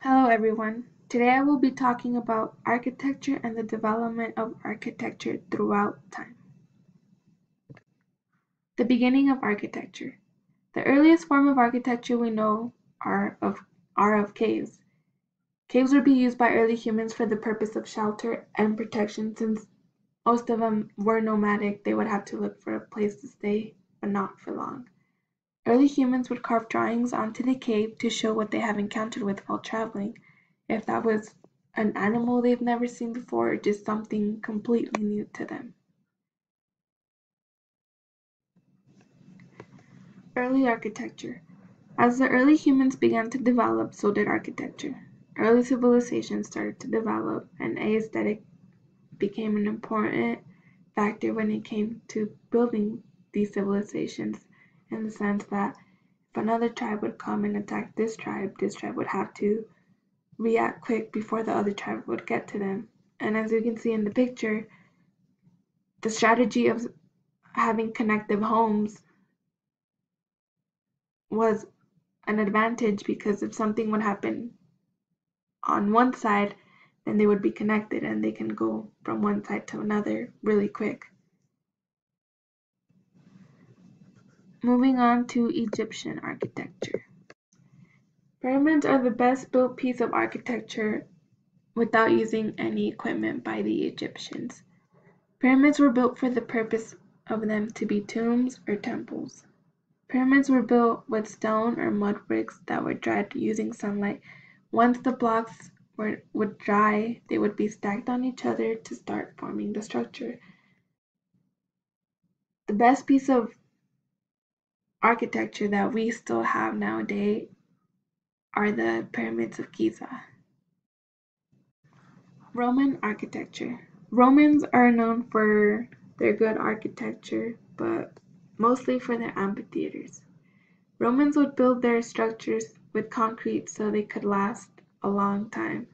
Hello everyone. Today I will be talking about architecture and the development of architecture throughout time. The beginning of architecture. The earliest form of architecture we know are of caves. Caves would be used by early humans for the purpose of shelter and protection. Since most of them were nomadic, they would have to look for a place to stay, but not for long. Early humans would carve drawings onto the cave to show what they have encountered with while traveling, if that was an animal they've never seen before or just something completely new to them. Early architecture. As the early humans began to develop, so did architecture. Early civilizations started to develop, and aesthetic became an important factor when it came to building these civilizations, in the sense that if another tribe would come and attack this tribe would have to react quick before the other tribe would get to them. And as you can see in the picture, the strategy of having connective homes was an advantage, because if something would happen on one side, then they would be connected and they can go from one side to another really quick. Moving on to Egyptian architecture. Pyramids are the best built piece of architecture without using any equipment by the Egyptians. Pyramids were built for the purpose of them to be tombs or temples. Pyramids were built with stone or mud bricks that were dried using sunlight. Once the blocks would dry, they would be stacked on each other to start forming the structure. The best piece of architecture that we still have nowadays are the pyramids of Giza. Roman architecture. Romans are known for their good architecture, but mostly for their amphitheaters. Romans would build their structures with concrete so they could last a long time.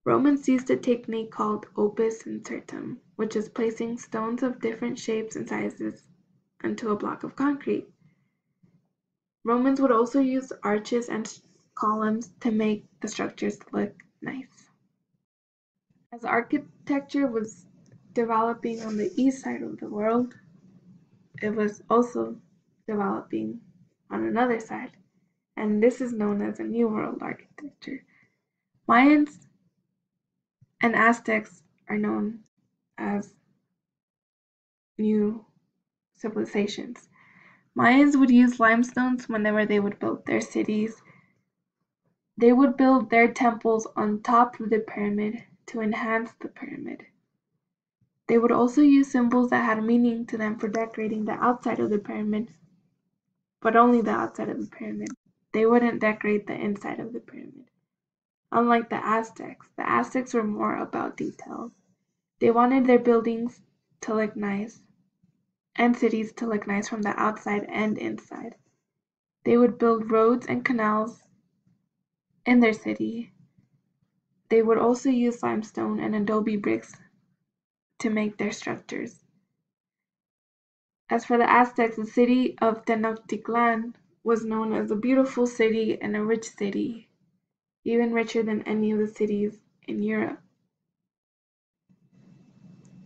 Romans used a technique called opus incertum, which is placing stones of different shapes and sizes onto a block of concrete. Romans would also use arches and columns to make the structures look nice. As architecture was developing on the east side of the world, it was also developing on another side, and this is known as a New World architecture. Mayans and Aztecs are known as new civilizations. Mayans would use limestones whenever they would build their cities. They would build their temples on top of the pyramid to enhance the pyramid. They would also use symbols that had meaning to them for decorating the outside of the pyramid, but only the outside of the pyramid. They wouldn't decorate the inside of the pyramid. Unlike the Aztecs were more about details. They wanted their buildings to look nice and cities to look nice from the outside and inside. They would build roads and canals in their city. They would also use limestone and adobe bricks to make their structures. As for the Aztecs, the city of Tenochtitlan was known as a beautiful city and a rich city, even richer than any of the cities in Europe.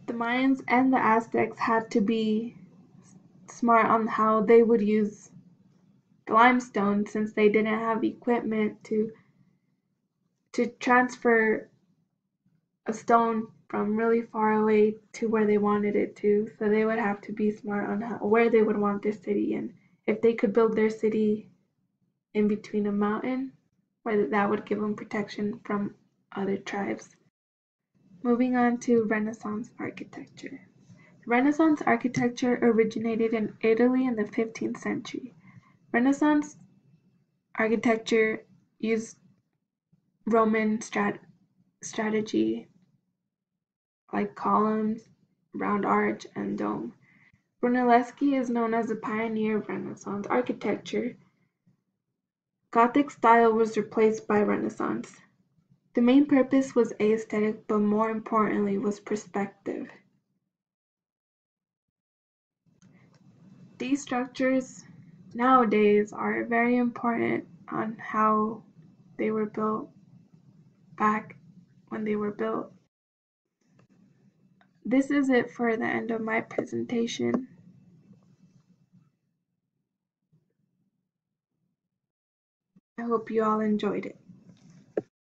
The Mayans and the Aztecs had to be smart on how they would use the limestone, since they didn't have equipment to transfer a stone from really far away to where they wanted it to. So they would have to be smart on where they would want their city, and if they could build their city in between a mountain, where that would give them protection from other tribes. Moving on to Renaissance architecture. Renaissance architecture originated in Italy in the 15th century. Renaissance architecture used Roman strategy like columns, round arch, and dome. Brunelleschi is known as a pioneer of Renaissance architecture. Gothic style was replaced by Renaissance. The main purpose was aesthetic, but more importantly was perspective. These structures nowadays are very important on how they were built back when they were built. This is it for the end of my presentation. I hope you all enjoyed it.